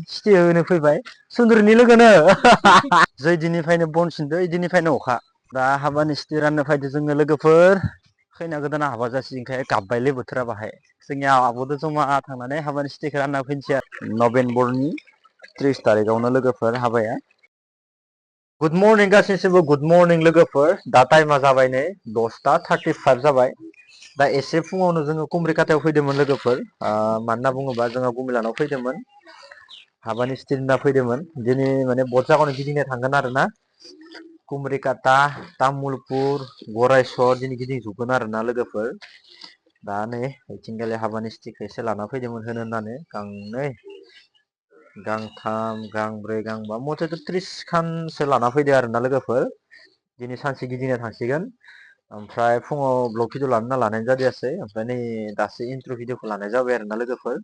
city होनो फैबाय सुन्दुरनि लोगोनो जै दिननिफ्रायनो बन सिनदो इदिनिफ्रायनो अखा दा हाबानि सिटि राननो फैदो जोङो लोगोफोर खैना गोदाना हाबा जासिगोनखाय गाबबायलै बोथोरा बाहाय जोंनिया आब'दो जमा थांनानै हाबानि सिटिखौ रानना फैनोसै आरो नभेम्बरनि 30 तारिखआवनो लोगोफोर हाबाया गुड मर्निं गासैनिसिमबो गुड मर्निं लोगोफोर दा टाइमा जाबाय नै 10:35 जाबाय दा एसे फुङावनो जोङो कुमरिकातायाव फैदोंमोन लोगोफोर मानो होनना बुङोबा जोङो गुमिलानाव फैदोंमोन हाबानि सिटि होनना फैदोंमोन दिनै माने बहुद जायगायावनो गिदिंनो थांगोन आरो ना कुमरिकाता तामुलपुर गरायसर दिनै गिदिंजोबगोन आरो ना लोगोफोर दा नै ओइथिंगालि हाबानि सिटिखौ एसे लाना फैदोंमोन होनो होननानै गांनै गांथाम गांब्रै गांबा मथेथ' 30 खानसो लाना फैदो आरोना लोगोफोर दिनै सानसे गिदिंना थांसिगोन ओमफ्राय फुङाव ब्लग भिडिअ लानो लानाय जादियासै ओमफ्राय नै दासो इन्ट्र' भिडिअखौ लानाय जाबाय आरो ना लोगोफोर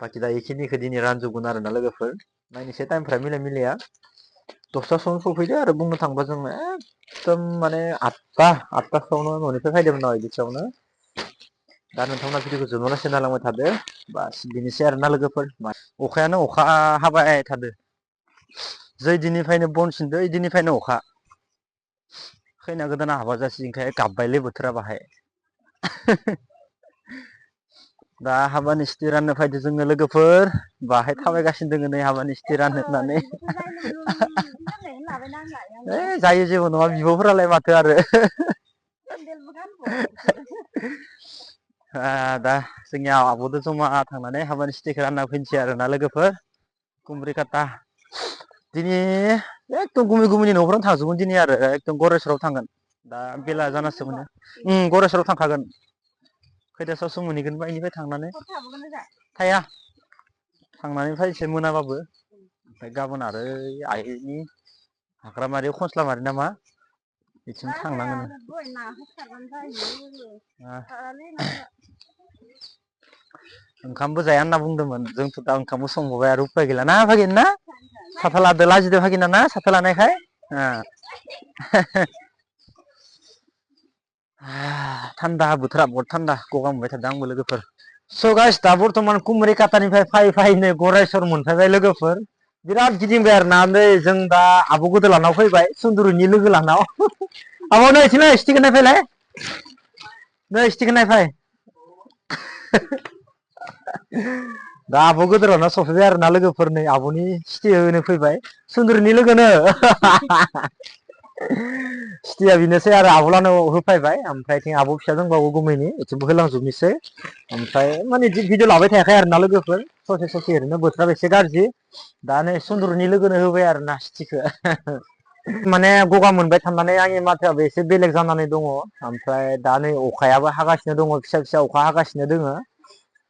बाखि दा बेखिनिखौ दिनै रानजोबगोन आरो ना लोगोफोर नायनोसै टाइमफ्रा मिलाया दसथासोआवनो सफैदो आरो बुंनो थाङोबा जोङो एकदम माने आठथासोआवनो न'निफ्राय फैदोंमोन आरो बिदियावनो दा नोंथांमोना भिडिअखौ जोबजासिम नायलांबाय थादो बास बेनोसै आरोना लोगोफोर अखायानो अखा हाबाय थादो जै दिननिफ्रायनो बन सिनदो इदिनिफ्रायनो अखा खैना गोदाना हाबा जासिगोनखाय गाबबायलै बोथोरा बाहाय दा हाबानि सिटि राननो फैदो जोङो लोगोफोर बाहाय थाबायगासिनो दोङो नै हाबानि सिटि राननो होननानै जायो जेबो नङा बिब'फोरालाय माथो आरो दा जोंनिया आब'दो जमा थांनानै हाबानि सिटिखौ रानना फैनोसै आरोना लोगोफोर कुमरिकाता दिनै एकदम गुमै गुमैनि न'फोरावनो थांजोबगोन दिनै आरो एकदम गरेस्वराव थांगोन दा बेला जानासो मोनो गरेस्वराव थांखागोन खैथासोआवसो मोनहैगोन बेनिफ्राय थांनानै थाया थांनानै फैनोसै मोनाबाबो ओमफ्राय गाबोन आरो आइनि हाग्रामारि खंस्लाबारि नामा बिथिं थांनांगोन ओंखामबो जाया होनना बुंदोंमोन जोंथ' दा ओंखामबो संबोबाय आरो उफाय गैला ना फागिन ना साथा लादो लाजिदो फागिना ना साथा लानायखाय थान्दा बोथोरा बहुद थान्दा गगा मोनबाय थादों आंबो लोगोफोर स' गाइस दा बर्थमान कुमरिकातानिफ्राय फै नै गरेस्वर मोनफैबाय लोगोफोर बिराद गिदिंबाय आरो ना नै जों दा आब' गोदोलानाव फैबाय सुन्दुरिनि लोगो लानाव आब' नै इथिंलै सिटिखौ नायफैलाय नै सिटिखौ नायफै दा आब' गोदोरानाव सफैबाय आरो ना लोगोफोर नै आब'नि सिटि होनो फैबाय सुन्दुरिनि लोगोनो सिटिया बेनोसै आरो आब'लाहानाव होफैबाय ओमफ्राय आब' फिसा दंबावो गुमैनि बिथिंबो होलांजोबनोसै ओमफ्राय माने भिडिअ लाबाय थायाखै आरो ना लोगोफोर ससे ससे ओरैनो बोथोराबो एसे गाज्रि दा नै सुन्दुरिनि लोगोनो होबाय आरो ना सिटिखौ माने गगा मोनबाय थानानै आंनि माथोआबो एसे बेलेग जानानै दङ ओमफ्राय दा नै अखायाबो हागासिनो दङ फिसा फिसा अखा हागासिनो दोङो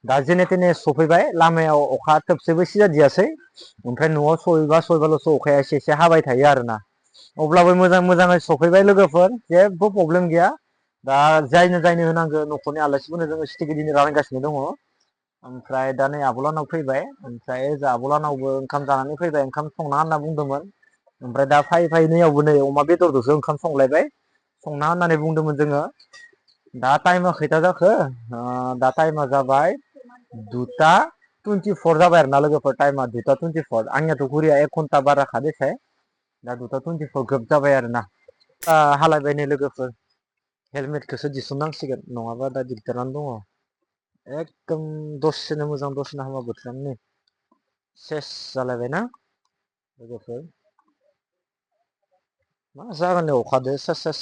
दा जेने थेने सफैबाय लामायाव अखा थोबसेबो सिजादियासै ओमफ्राय न'आव सहैबाल'सो अखाया एसे एसे हाबाय थायो आरोना अब्लाबो मोजाङै सफैबाय लोगोफोर जेबो प्रब्लेम गैया दा जायनो होनांगौ न'खरनि आलासिफोरनो जोङो सिटिखौ दिनै रानगासिनो दङ ओमफ्राय दा नै आब'लाहानाव फैबाय ओमफ्राय ओजा आब'लाहानावबो ओंखाम जानानै फैबाय ओंखाम संना होनना बुंदोंमोन ओमफ्राय दा फै नैयावबो नै अमा बेदरजोंसो ओंखाम संलायबाय संना होननानै बुंदोंमोन जोङो दा टाइमा खैथा जाखो दा टाइमा जाबाय 2:24 जाबाय आरो ना लोगोफोर टाइमा 2:24 आंनियाथ' घरिया 1 घन्टा बाराखा देसाय दा 2:24 ग्रोब जाबाय आरोना हालायबाय नै लोगोफोर हेलमेटखौसो दिसुननांसिगोन नङाबा दा दिगदारानो दङ एकदम दसेनो मोजां दसेनो हामा बोथोरानो नै सेस जालायबायना लोगोफोर मा जागोन अखादो सेस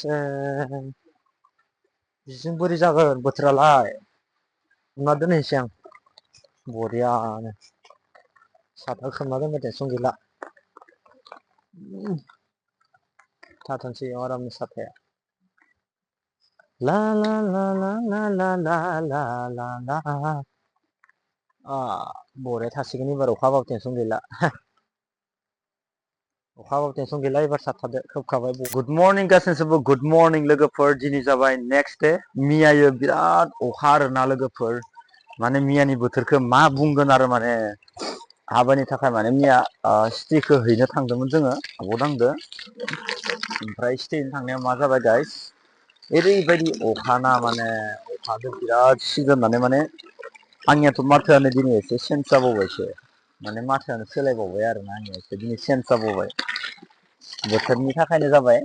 बिदिजों बोरै जागोन बोथोरालाय ना दोनहैनोसै आं बरियानो साथा खोबना दोनबा टेनसन गैला थाथोंसै आरामनो साथाया ला ला ला ला ला ला ला ला ला ला बरिया थासिगोन एबार अखा हाबाबो टेनसन गैला अखा हाबाबो टेनसन गैला एबार साथादो खोबखाबाय गुड मर्निं गासैनिसिमबो गुड मर्निं लोगोफोर दिनै जाबाय नेक्स्ट दे मियायो बिराद अखा आरोना लोगोफोर माने मियानि बोथोरखौ मा बुंगोन आरो माने हाबानि थाखाय माने मिया सिटिखौ हैनो थांदोंमोन जोङो आब' आंदो ओमफ्राय सिटि हैनो थांनायाव मा जाबाय गाइस ओरैबायदि अखाना माने अखाजों बिराद सिजोननानै माने आंनियाथ' माथोआनो दिनै एसे चेन्ज जाबावबायसो माने माथोआनो सोलायबावबाय आरो ना आंनिया एसे दिनै चेन्ज जाबावबाय बोथोरनि थाखायनो जाबाय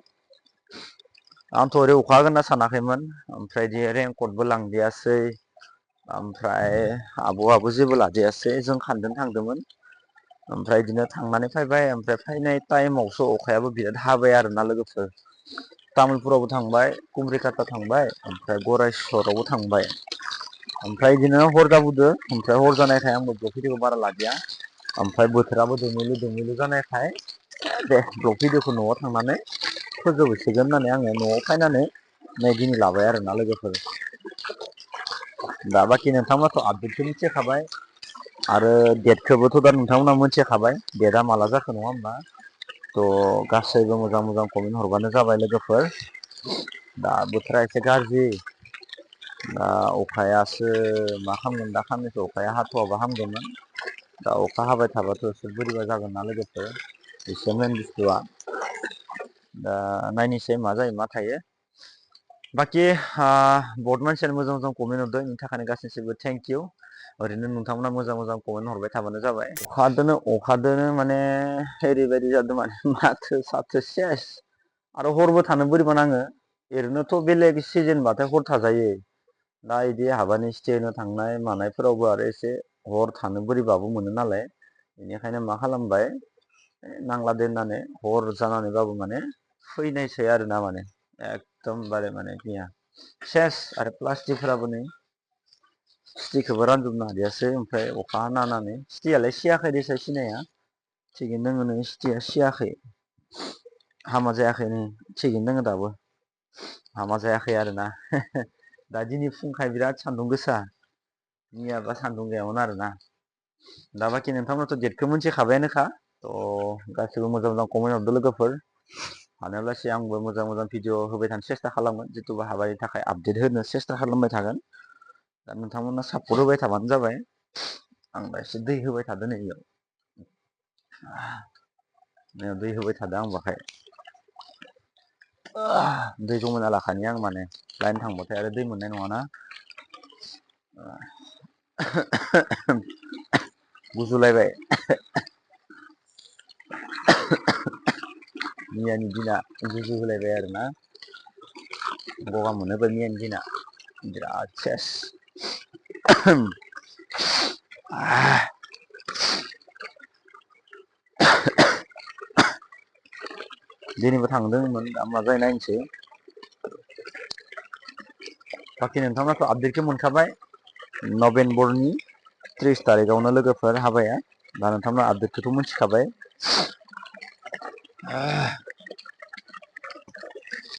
आंथ' ओरै अखा हागोन होनना सानाखैमोन ओमफ्राय दि रेनकटबो लांदियासै ओमफ्राय आबौआबो जेबो लादियासै जों खानदों थांदोंमोन ओमफ्राय बिदिनो थांनानै फैबाय ओमफ्राय फैनाय टाइमावसो अखायाबो बिराद हाबाय आरोना लोगोफोर तामुलपुरावबो थांबाय कुमरिकाता थांबाय ओमफ्राय गरायसरावबो थांबाय ओमफ्राय बिदिनो हर जाबोदो ओमफ्राय हर जानायखाय आंबो ब्लक भिडिअखौ बारा लादिया ओमफ्राय बोथोराबो दोमैलु दोमैलु जानायखाय दे ब्लक भिडिअखौ न'आव थांनानै फोजोबहैसिगोन होननानै आङो न'आव फैनानै नै दिनै लाबाय आरोना लोगोफोर दा बाखि नोंथांमोनाथ' आपडेटखौ मिथिखाबाय आरो डेटखौबोथ' दा नोंथांमोना मिथिखाबाय डेटआ माला जाखो नङा होमबा थ' गासैबो मोजां मोजां कमेन्ट हरबानो जाबाय लोगोफोर दा बोथोरा एसे गाज्रि दा अखायासो मा खालामगोन दा साननैसो अखाया हाथ'वाबा हामगौमोन दा अखा हाबाय थाबाथ' एसे बोरैबा जागोन ना लोगोफोर एसे मेन बुस्थुआ दा नायनोसै मा जायो मा थायो बाखि बहुत मानसियानो मोजां मोजां कमेन्ट हरदों बेनि थाखायनो गासैनिबो थेंक इउ ओरैनो नोंथांमोना मोजां मोजां कमेन्ट हरबाय थाबानो जाबाय अखादोनो माने ओरैबायदि जादों माने माथो साथो सेस आरो हरबो थानो बोरैबा नाङो ओरैनोथ' बेलेग सिजोनबाथाय हर थाजायो दा बिदि हाबानि स्टे होनो थांनाय मानायफोरावबो आरो एसे हर थानो बोरैबाबो मोनो नालाय बेनिखायनो मा खालामबाय नांला दे होननानै हर जानानैबाबो माने फैनायसै आरोना माने एकदमबारे माने गैया सेस आरो प्लास्टिकफोराबो नै सिटिखौबो रानजोबनो हादियासै ओमफ्राय अखा हानानै सिटियालाय सियाखै देसाय सिनाया थिगैनो दोङो नै सिटिया सियाखै हामा जायाखै नै थिगैनो दोङो दाबो हामा जायाखै आरोना दा दिनै फुंखाय बिराद सान्दुं गोसा मैयाबा सान्दुं गैयामोन आरोना दा बाखि नोंथांमोनाथ' डेटखौ मिथिखाबायानोखा थ' गासिबो मोजां मोजां कमेन्ट हरदो लोगोफोर हानायब्लासो आंबो मोजां मोजां भिडिअ होबाय थानो सेस्था खालामगोन जिथुबा हाबानि थाखाय आपडेट होनो सेस्था खालामबाय थागोन दा नोंथांमोना सापर्ट होबाय थाबानो जाबाय आं दा एसे दै होबाय थादों नै बेयाव दै होबाय थादों आं बाहाय दै जमायना लाखानि आं माने लाइन थांबाथाय आरो दै मोननाय नङाना गुजुलायबाय मैयानि दिना गुजु होलायबाय आरोना गगा मोनोबो मैयानि दिना बिराद सेस दिनैबो थांदोंमोन दा मा जायो नायनोसै बाखि नोंथांमोनाथ' आपडेटखौ मोनखाबाय नभेम्बरनि 30 तारिखआवनो लोगोफोर हाबाया दा नोंथांमोना आपडेटखौथ' मिथिखाबाय